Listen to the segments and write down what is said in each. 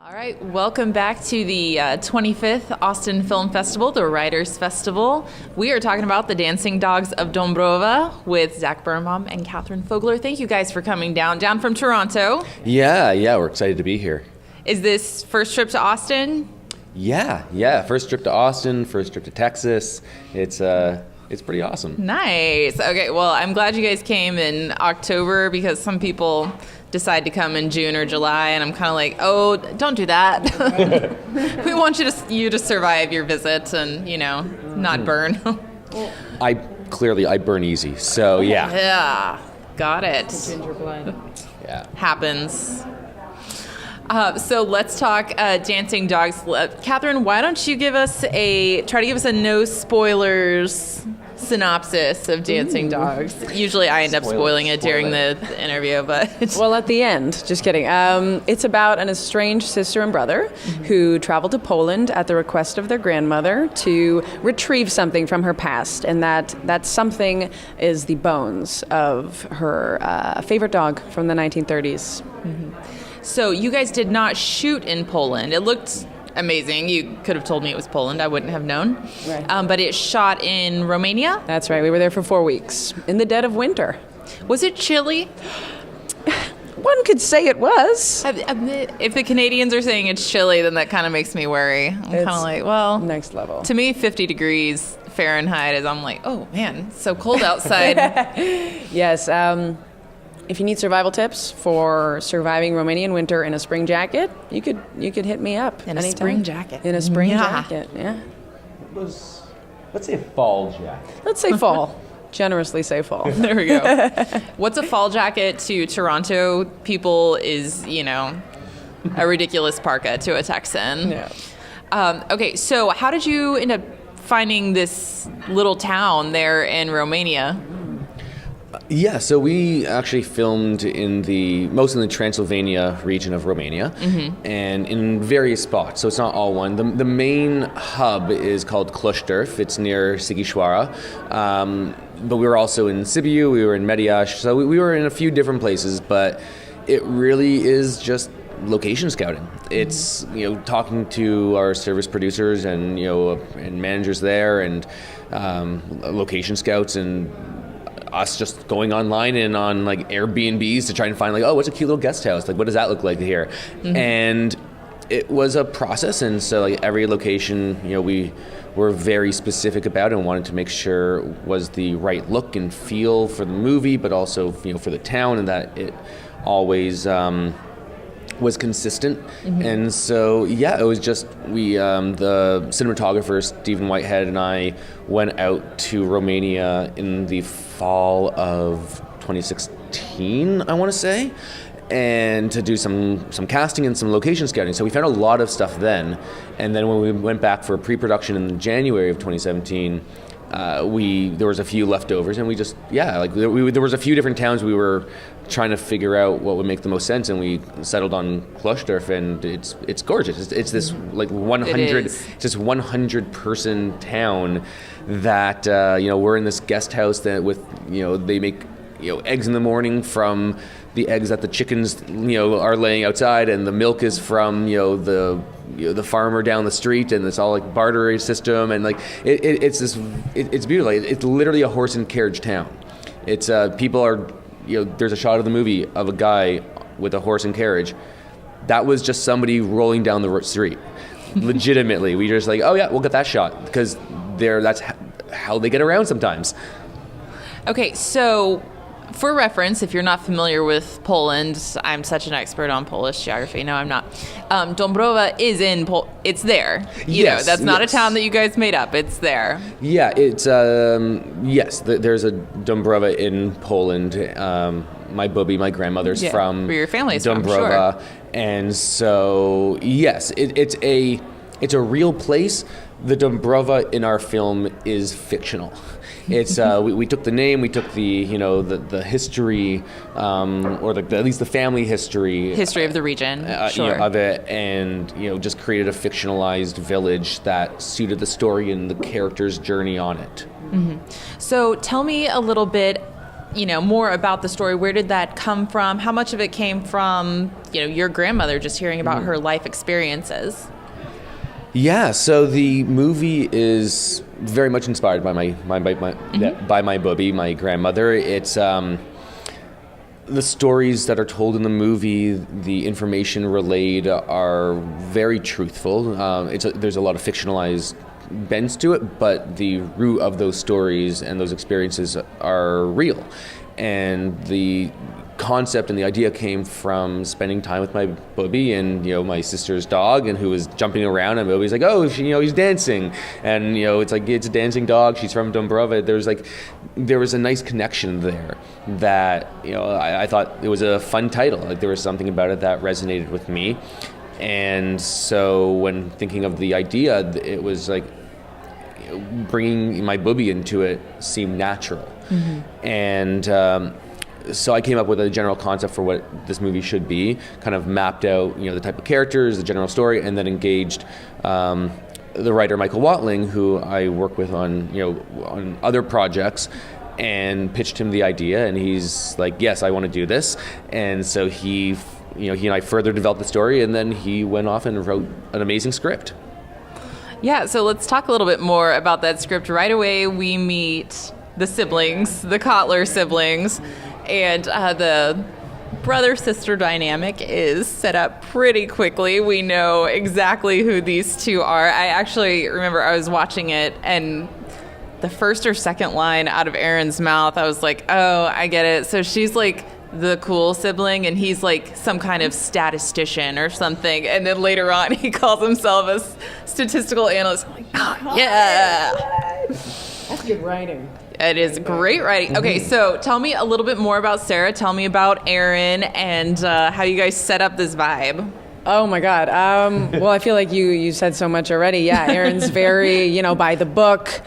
All right, welcome back to the 25th Austin Film Festival, the Writers' Festival. We are talking about the Dancing Dogs of Dombrova with Zack Bernbaum and Katherine Fogler. Thank you guys for coming down from Toronto. Yeah, we're excited to be here. Is this first trip to Austin? Yeah, first trip to Austin, first trip to Texas. It's pretty awesome. Nice. Okay, well, I'm glad you guys came in October because some people decide to come in June or July, and I'm kind of like, oh, don't do that. We want you to survive your visit and, not burn. I burn easy, so yeah. Yeah, got it. Ginger blood. Yeah. Happens. So let's talk Dancing Dogs. Katherine, why don't you try to give us a no spoilers synopsis of Dancing Dogs? Usually I end up spoiling it during the interview, but... Well, at the end, just kidding. It's about an estranged sister and brother who travel to Poland at the request of their grandmother to retrieve something from her past, and that something is the bones of her favorite dog from the 1930s. Mm-hmm. So you guys did not shoot in Poland. It looked amazing. You could have told me it was Poland. I wouldn't have known. Right. But it shot in Romania? That's right. We were there for 4 weeks in the dead of winter. Was it chilly? One could say it was. If the Canadians are saying it's chilly, then that kind of makes me worry. I'm kind of like, well... Next level. To me, 50 degrees Fahrenheit is, I'm like, oh man, it's so cold outside. Yes. If you need survival tips for surviving Romanian winter in a spring jacket, you could hit me up. In a spring jacket. In a spring jacket, yeah. Let's say fall jacket. Let's say fall. Generously say fall. There we go. What's a fall jacket to Toronto people is, a ridiculous parka to a Texan. Yeah. Okay, so how did you end up finding this little town there in Romania? Yeah, so we actually filmed most in the Transylvania region of Romania, and in various spots. So it's not all one. The main hub is called Cluj. It's near Sighișoara, but we were also in Sibiu. We were in Mediaș. So we were in a few different places, but it really is just location scouting. It's talking to our service producers and and managers there, and location scouts, and us just going online and on like Airbnbs to try and find what's a cute little guest house? What does that look like here? And it was a process, and so every location, we were very specific about and wanted to make sure was the right look and feel for the movie, but also for the town, and that it always was consistent. And so it was just the cinematographer Stephen Whitehead and I went out to Romania in the fall of 2016, I want to say, and to do some casting and some location scouting. So we found a lot of stuff then, and then when we went back for pre-production in January of 2017, there was a few leftovers, and we just there was a few different towns we were trying to figure out what would make the most sense, and we settled on Cluj, and it's gorgeous. It's this 100 person town that we're in this guest house that with they make eggs in the morning from the eggs that the chickens are laying outside, and the milk is from the farmer down the street, and it's all barter system, and it's beautiful. It's literally a horse and carriage town. It's people are there's a shot of the movie of a guy with a horse and carriage. That was just somebody rolling down the street. Legitimately, we just oh yeah, we'll get that shot because that's how they get around sometimes. Okay, so for reference, if you're not familiar with Poland, I'm such an expert on Polish geography. No, I'm not. Dombrova is it's there. That's not a town that you guys made up. It's there. Yeah, it's yes. There's a Dombrova in Poland. My grandmother's from where your family's Dombrova, from, sure. And so yes, it's a real place. The Dombrova in our film is fictional. It's we took the name, we took the the history, or at least the family history of the region, of it, and just created a fictionalized village that suited the story and the character's journey on it. So tell me a little bit more about the story. Where did that come from? How much of it came from, your grandmother, just hearing about her life experiences? Yeah, so the movie is very much inspired by my booby, my grandmother. It's the stories that are told in the movie, the information relayed are very truthful. There's a lot of fictionalized bends to it, but the root of those stories and those experiences are real. And the concept and the idea came from spending time with my booby and my sister's dog, and who was jumping around, and booby's like, oh, he's dancing, and it's like, it's a dancing dog, she's from Dombrova. There was a nice connection there that I thought it was a fun title. Like, there was something about it that resonated with me. And so when thinking of the idea, it was like bringing my booby into it seemed natural. And so I came up with a general concept for what this movie should be, kind of mapped out, the type of characters, the general story, and then engaged the writer Michael Watling, who I work with on other projects, and pitched him the idea, and he's like, yes, I want to do this. And so he and I further developed the story, and then he went off and wrote an amazing script. Yeah, so let's talk a little bit more about that script. Right away, we meet the siblings, the Kotler siblings, and the brother-sister dynamic is set up pretty quickly. We know exactly who these two are. I actually remember I was watching it, and the first or second line out of Aaron's mouth, I was like, oh, I get it. So she's like the cool sibling, and he's like some kind of statistician or something. And then later on, he calls himself a statistical analyst. I'm like, oh, yeah. That's good writing. It is great writing. Okay, so tell me a little bit more about Sarah. Tell me about Aaron and how you guys set up this vibe. Oh my God. Well, I feel like you said so much already. Yeah, Aaron's very, by the book,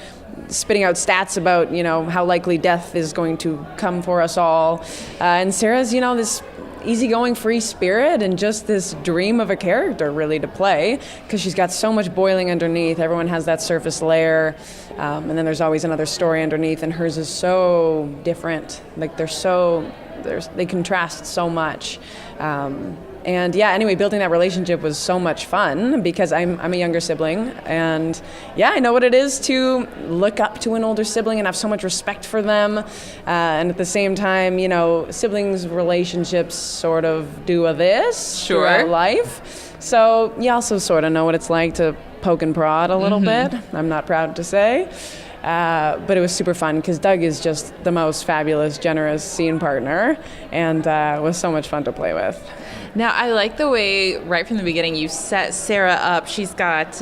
spitting out stats about, how likely death is going to come for us all. And Sarah's, this easygoing free spirit and just this dream of a character really to play, because she's got so much boiling underneath. Everyone has that surface layer, and then there's always another story underneath, and hers is so different. Like they contrast so much. And yeah, anyway, building that relationship was so much fun because I'm a younger sibling, and yeah, I know what it is to look up to an older sibling and have so much respect for them. And at the same time, siblings relationships sort of do this throughout life. So you also sort of know what it's like to poke and prod a little bit. I'm not proud to say. But it was super fun because Doug is just the most fabulous, generous scene partner, and it was so much fun to play with. Now, I like the way right from the beginning you set Sarah up. She's got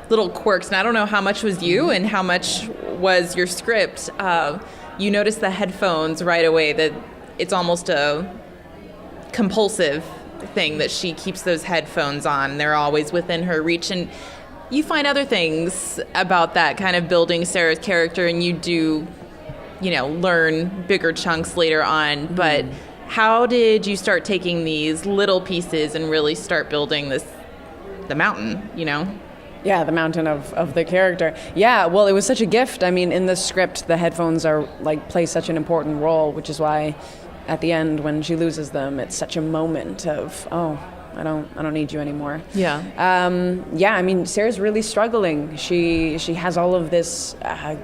little quirks, and I don't know how much was you and how much was your script. You notice the headphones right away, that it's almost a compulsive thing that she keeps those headphones on. They're always within her reach, and you find other things about that kind of building Sarah's character, and you do, learn bigger chunks later on. But how did you start taking these little pieces and really start building the mountain, Yeah, the mountain of the character. Yeah, well, it was such a gift. I mean, in the script, the headphones play such an important role, which is why at the end when she loses them, it's such a moment of, oh, I don't need you anymore. Yeah. I mean, Sarah's really struggling. She has all of this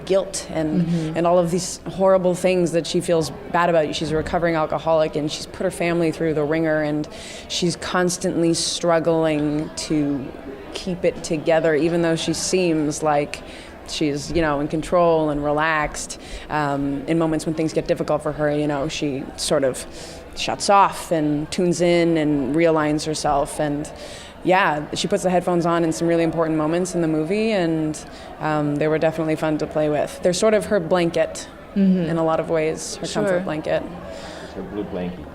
guilt and all of these horrible things that she feels bad about. She's a recovering alcoholic, and she's put her family through the ringer, and she's constantly struggling to keep it together, even though she seems like she's, in control and relaxed. In moments when things get difficult for her, she sort of shuts off and tunes in and realigns herself. And yeah, she puts the headphones on in some really important moments in the movie, and they were definitely fun to play with. They're sort of her blanket in a lot of ways, her comfort blanket. It's her blue blankie.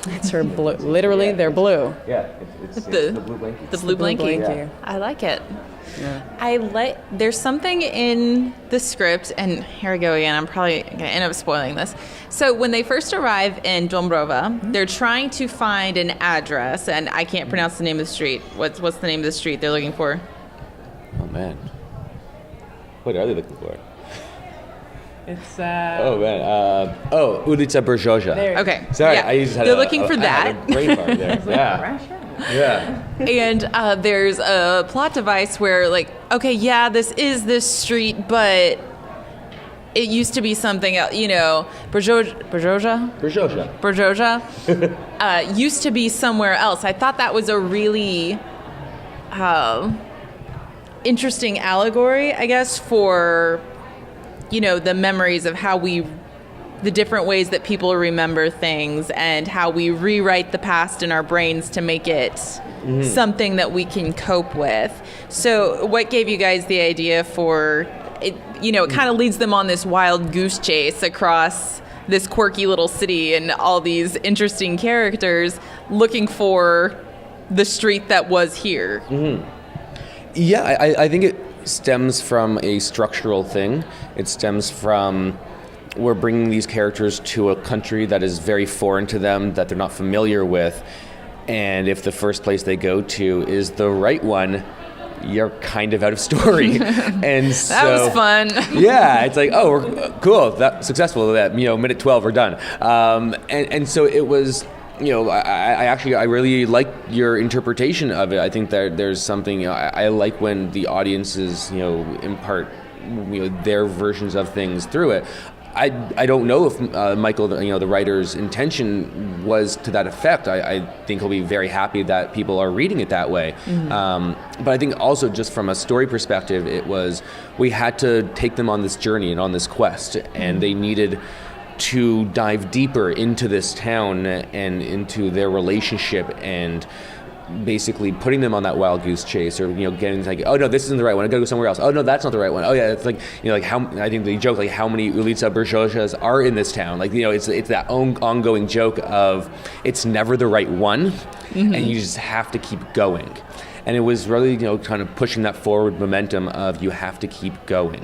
It's her blue. Literally, they're blue. Yeah, it's the blue blankie. The blue blankie. Yeah. I like it. Yeah. There's something in the script, and here we go again, I'm probably going to end up spoiling this. So when they first arrive in Dombrova, they're trying to find an address, and I can't pronounce the name of the street. What's the name of the street they're looking for? Oh, man. What are they looking for? It's Oh man. Ulica Berzoja. Okay. Sorry, yeah. I just had They're looking for I had that. a brain fart there. Yeah. And there's a plot device where, like, okay, yeah, this is this street, but it used to be something else. You know, Berzoja used to be somewhere else. I thought that was a really interesting allegory, I guess, for, you know, the memories of how the different ways that people remember things and how we rewrite the past in our brains to make it something that we can cope with. So what gave you guys the idea for it? You know, it kind of leads them on this wild goose chase across this quirky little city and all these interesting characters looking for the street that was here. Yeah, I think it stems from a structural thing. It stems from we're bringing these characters to a country that is very foreign to them, that they're not familiar with. And if the first place they go to is the right one, you're kind of out of story. And so That was fun. yeah, it's like, oh, we're cool, that's successful. That, you know, minute 12, we're done. And so it was, you know, I really like your interpretation of it. I think that there's something, you know, I like when the audiences, you know, impart, you know, their versions of things through it. I don't know if Michael, you know, the writer's intention was to that effect. I think he'll be very happy that people are reading it that way. But I think also just from a story perspective, it was, we had to take them on this journey and on this quest, and they needed to dive deeper into this town and into their relationship, and basically putting them on that wild goose chase, or, you know, getting like, oh no, this isn't the right one, I gotta go somewhere else. Oh no, that's not the right one. Oh yeah, it's like, you know, like how, I think they joke like how many Ulica Berzojas are in this town. Like, you know, it's that ongoing joke of it's never the right one, and you just have to keep going. And it was really, you know, kind of pushing that forward momentum of you have to keep going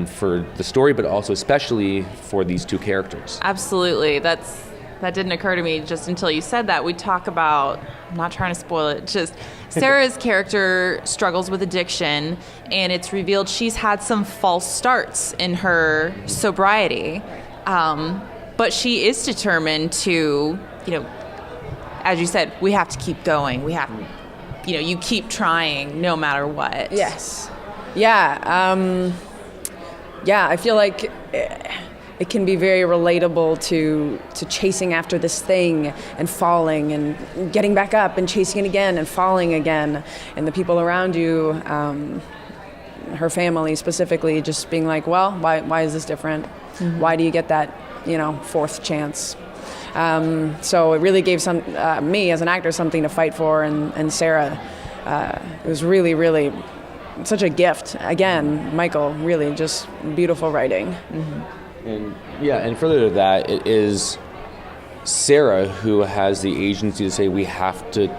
for the story, but also especially for these two characters. Absolutely. That didn't occur to me just until you said that. We talk about, I'm not trying to spoil it, just Sarah's character struggles with addiction, and it's revealed she's had some false starts in her sobriety. But she is determined to, you know, as you said, we have to keep going. We have, you know, you keep trying no matter what. Yes. Yeah. Yeah, I feel like it can be very relatable to chasing after this thing and falling and getting back up and chasing it again and falling again. And the people around you, her family specifically, just being like, well, why is this different? Why do you get that, you know, fourth chance? So it really gave me as an actor something to fight for, and Sarah, it was really, really such a gift. Again, Michael, really just beautiful writing. And yeah, and further to that, it is Sarah who has the agency to say we have to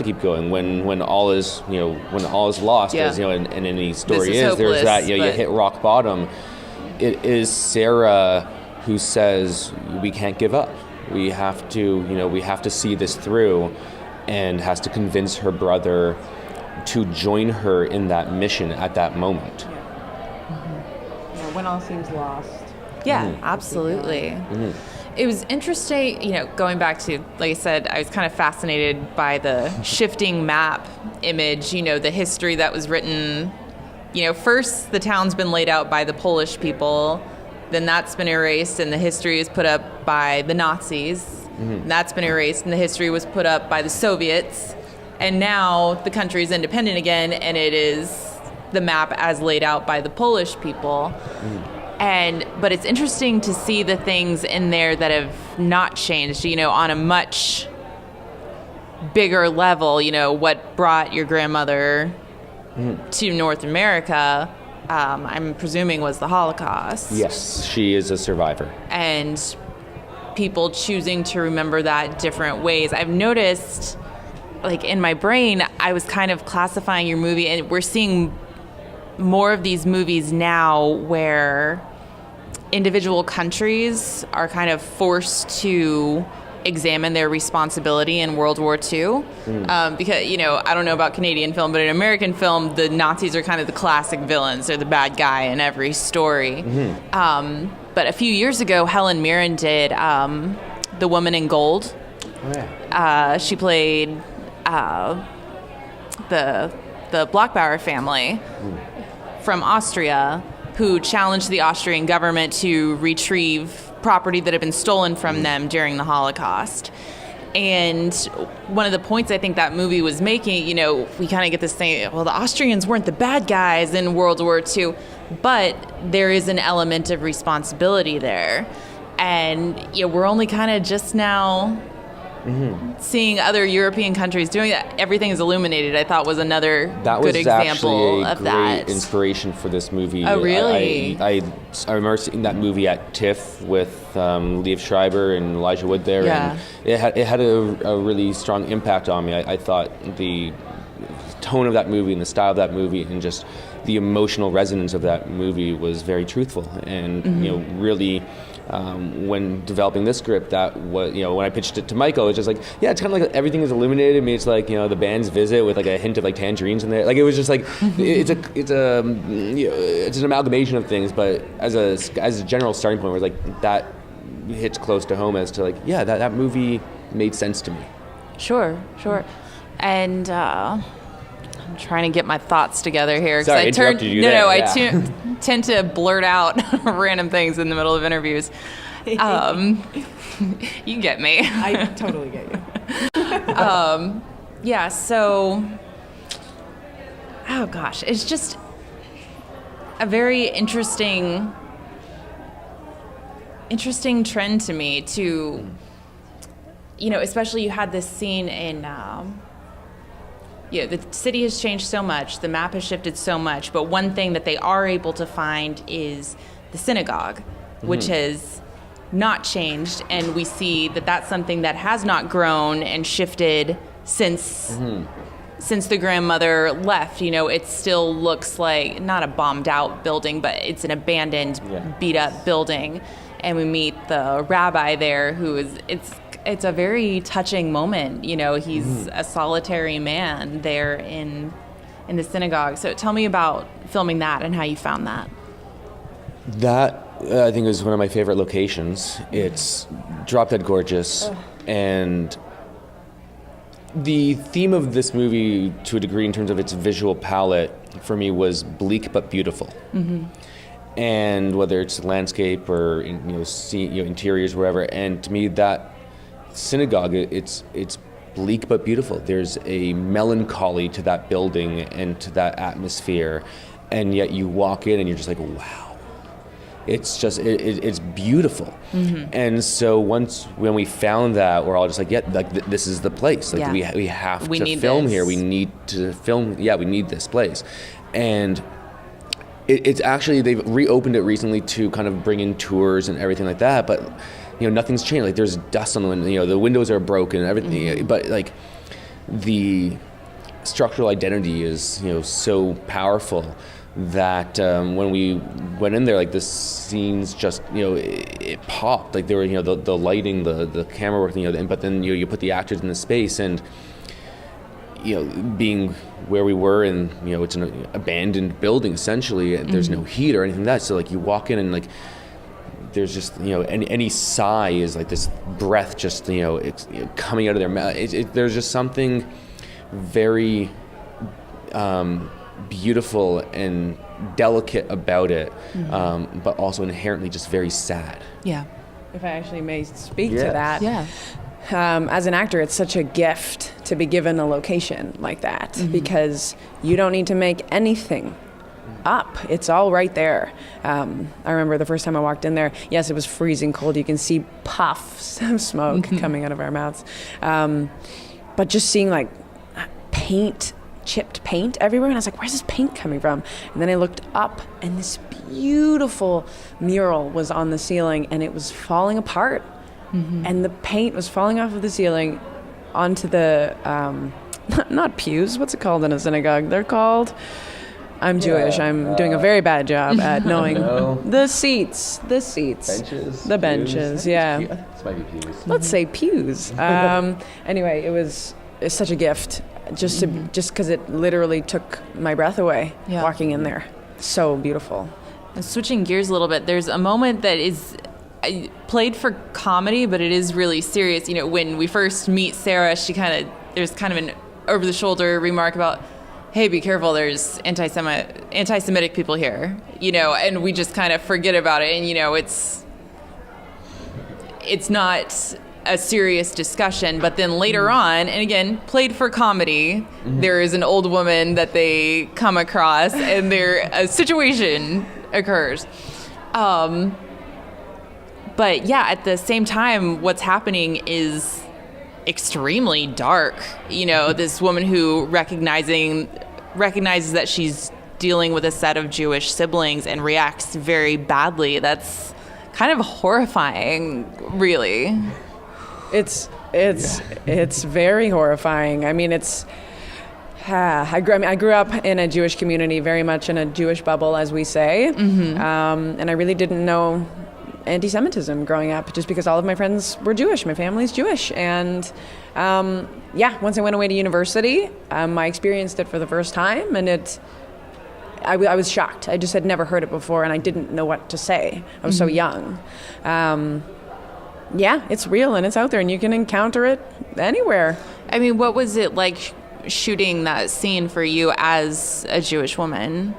keep going when all is, you know, when all is lost, as you know, in any story is hopeless, there's that, you know, you hit rock bottom. It is Sarah who says we can't give up. We have to, you know, we have to see this through, and has to convince her brother to join her in that mission at that moment. When all seems lost. Yeah, absolutely. It was interesting, you know, going back to, like I said, I was kind of fascinated by the shifting map image, you know, the history that was written. You know, first the town's been laid out by the Polish people, then that's been erased and the history is put up by the Nazis. And that's been erased and the history was put up by the Soviets. And now the country is independent again, and it is the map as laid out by the Polish people. But it's interesting to see the things in there that have not changed, you know, on a much bigger level. You know, what brought your grandmother to North America, I'm presuming, was the Holocaust. Yes, she is a survivor. And people choosing to remember that different ways. I've noticed, like, in my brain, I was kind of classifying your movie, and we're seeing more of these movies now where individual countries are kind of forced to examine their responsibility in World War II. Because, I don't know about Canadian film, but in American film, the Nazis are kind of the classic villains. They're the bad guy in every story. But a few years ago, Helen Mirren did The Woman in Gold. Oh, yeah. She played the Bloch-Bauer family from Austria, who challenged the Austrian government to retrieve property that had been stolen from them during the Holocaust. And one of the points I think that movie was making, we kind of get this thing, well, the Austrians weren't the bad guys in World War II, but there is an element of responsibility there. And we're only kind of just now seeing other European countries doing that. Everything is illuminated, I thought, was another good example of that. That was actually a great inspiration for this movie. Oh, really? I remember seeing that movie at TIFF with Liev Schreiber and Elijah Wood there, and it had a really strong impact on me. I thought the tone of that movie and the style of that movie and just the emotional resonance of that movie was very truthful, and really. When developing this script, that was, when I pitched it to Michael, it was just like, it's kind of like everything is illuminated. I mean, it's like, the band's visit with like a hint of like tangerines in there. Like, it was just like, it's an amalgamation of things, but as a general starting point, where like that hits close to home as to like, that movie made sense to me. Sure. And I'm trying to get my thoughts together here. Sorry, I interrupted you there. I tend to blurt out random things in the middle of interviews. You get me. I totally get you. So, oh gosh, it's just a very interesting trend to me to, especially you had this scene in, the city has changed so much, the map has shifted so much, but one thing that they are able to find is the synagogue, which has not changed, and we see that that's something that has not grown and shifted since the grandmother left. It still looks like not a bombed out building, but it's an abandoned, beat up building, and we meet the rabbi there, who is it's a very touching moment. He's a solitary man there in the synagogue. So tell me about filming that and how you found that. That, I think, is one of my favorite locations. It's drop dead gorgeous. And the theme of this movie, to a degree, in terms of its visual palette, for me, was bleak but beautiful. And whether it's landscape or interiors, wherever. And to me, that synagogue, it's bleak but beautiful. There's a melancholy to that building and to that atmosphere, and yet you walk in and you're just like, wow, it's just it's beautiful. And so when we found that, we're all just like, this is the place. Like, we have to film here. We need to film. We need this place. And it's actually, they've reopened it recently to kind of bring in tours and everything like that, but nothing's changed. Like, there's dust on the window, the windows are broken and everything, but like the structural identity is, so powerful that when we went in there, like, the scenes just, it popped. Like, there were, the lighting, the camera work, but then you put the actors in the space, and being where we were, and it's an abandoned building essentially. There's no heat or anything like that. So like, you walk in and like, there's just, any sigh is like this breath just, it's coming out of their mouth. There's just something very beautiful and delicate about it, but also inherently just very sad. Yeah. If I actually may speak to that. Yeah. As an actor, it's such a gift to be given a location like that, because you don't need to make anything up. It's all right there. I remember the first time I walked in there, yes, it was freezing cold. You can see puffs of smoke coming out of our mouths. But just seeing like chipped paint everywhere, and I was like, where's this paint coming from? And then I looked up, and this beautiful mural was on the ceiling, and it was falling apart. And the paint was falling off of the ceiling onto the, not pews, what's it called in a synagogue? They're called... I'm Jewish. I'm doing a very bad job at knowing the seats. Benches. The benches, yeah. This might be pews. Let's say pews. Anyway, it's such a gift just because it literally took my breath away walking in there. So beautiful. And switching gears a little bit, there's a moment that is played for comedy, but it is really serious. You know, when we first meet Sarah, there's kind of an over-the-shoulder remark about, hey, be careful, there's anti-Semitic people here, you know, and we just kind of forget about it. And, you know, it's not a serious discussion, but then later on, and again, played for comedy, there is an old woman that they come across and a situation occurs. But yeah, at the same time, what's happening is extremely dark. You know, this woman who recognizes that she's dealing with a set of Jewish siblings and reacts very badly. That's kind of horrifying, really. It's very horrifying. I mean, I grew up in a Jewish community, very much in a Jewish bubble, as we say, and I really didn't know anti-Semitism growing up, just because all of my friends were Jewish. My family's Jewish, and once I went away to university, I experienced it for the first time, and I was shocked. I just had never heard it before, and I didn't know what to say. I was so young. It's real, and it's out there, and you can encounter it anywhere. I mean, what was it like shooting that scene for you as a Jewish woman?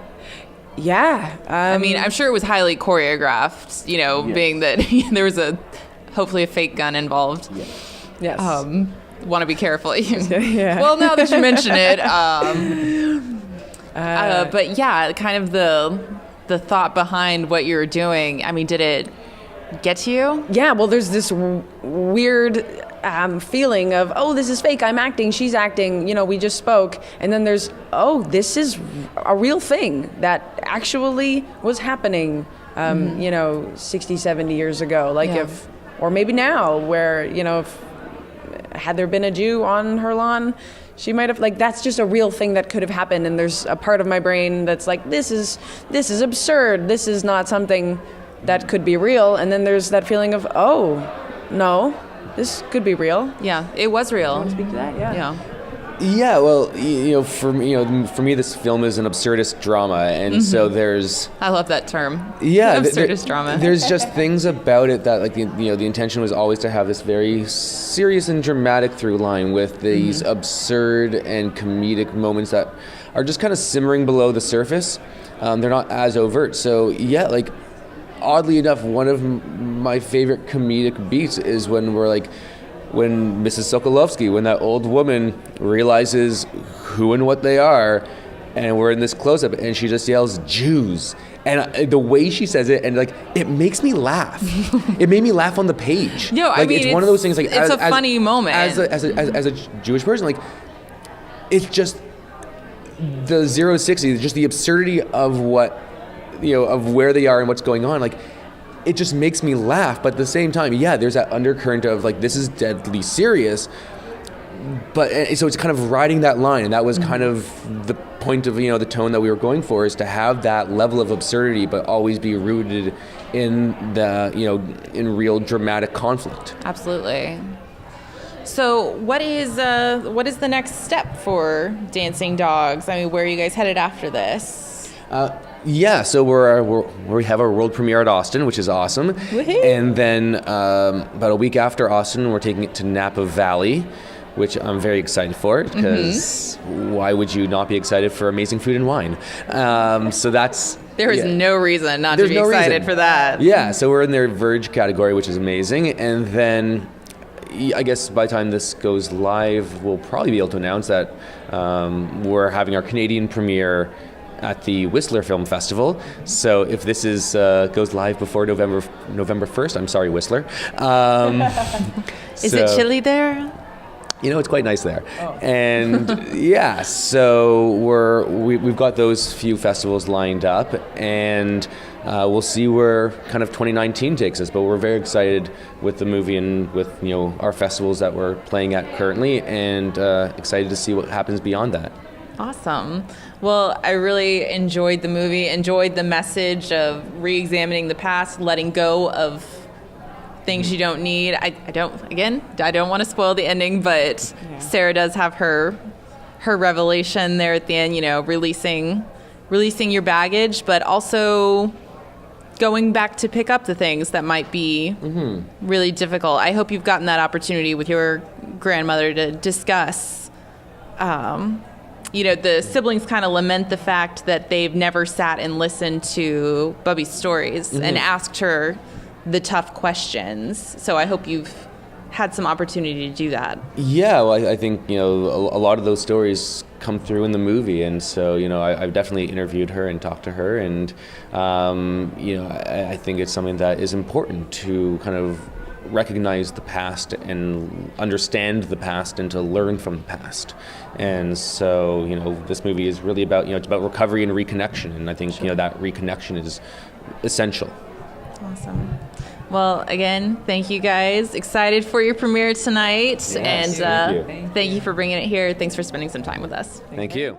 Yeah. I mean, I'm sure it was highly choreographed, you know, being that there was hopefully a fake gun involved. Yes. Want to be careful. Well, now that you mention it. But yeah, kind of the thought behind what you were doing. I mean, did it get to you? Yeah, well, there's this weird feeling of, oh, this is fake, I'm acting, she's acting, you know, we just spoke. And then there's, oh, this is a real thing that actually was happening, you know, 60, 70 years ago. Or maybe now, where, you know, had there been a Jew on her lawn, she might have, that's just a real thing that could have happened. And there's a part of my brain that's like, this is absurd, this is not something that could be real. And then there's that feeling of, oh, no, this could be real. Yeah, it was real. You want to speak to that? Yeah. Yeah, well, for me, this film is an absurdist drama, and so there's. I love that term. Yeah, absurdist drama. There's just things about it that, the intention was always to have this very serious and dramatic through line with these absurd and comedic moments that are just kind of simmering below the surface. They're not as overt. So yeah, oddly enough, one of my favorite comedic beats is when when Mrs. Sokolovsky, when that old woman realizes who and what they are, and we're in this close-up, and she just yells, Jews. And the way she says it, and it makes me laugh. It made me laugh on the page. No, I mean, it's one of those things. It's a funny moment. As a Jewish person, it's just the 0-60, just the absurdity of what, of where they are and what's going on. It just makes me laugh, but at the same time, there's that undercurrent of this is deadly serious. But so it's kind of riding that line, and that was kind of the point of the tone that we were going for, is to have that level of absurdity, but always be rooted in the in real dramatic conflict. Absolutely. So what is the next step for Dancing Dogs? I mean, where are you guys headed after this? So we have our world premiere at Austin, which is awesome. Woohoo. And then about a week after Austin, we're taking it to Napa Valley, which I'm very excited for, because why would you not be excited for amazing food and wine? So that's... There is no reason not to be excited for that. Yeah, so we're in their Verge category, which is amazing. And then I guess by the time this goes live, we'll probably be able to announce that we're having our Canadian premiere at the Whistler Film Festival. So if this goes live before November 1st, I'm sorry, Whistler. Is it chilly there? It's quite nice there. Oh. And so we've got those few festivals lined up, and we'll see where kind of 2019 takes us. But we're very excited with the movie and with our festivals that we're playing at currently, and excited to see what happens beyond that. Awesome. Well, I really enjoyed the movie, enjoyed the message of re-examining the past, letting go of things you don't need. I don't want to spoil the ending, but Sarah does have her revelation there at the end, releasing your baggage, but also going back to pick up the things that might be really difficult. I hope you've gotten that opportunity with your grandmother to discuss. The siblings kind of lament the fact that they've never sat and listened to Bubby's stories and asked her the tough questions. So I hope you've had some opportunity to do that. Yeah, well, I think, a lot of those stories come through in the movie. And so, I've definitely interviewed her and talked to her. And, I think it's something that is important to kind of recognize the past and understand the past and to learn from the past. And so, this movie is really about, it's about recovery and reconnection. And I think, that reconnection is essential. Awesome. Well, again, thank you guys. Excited for your premiere tonight. Yes, and thank you for bringing it here. Thanks for spending some time with us. Thank you.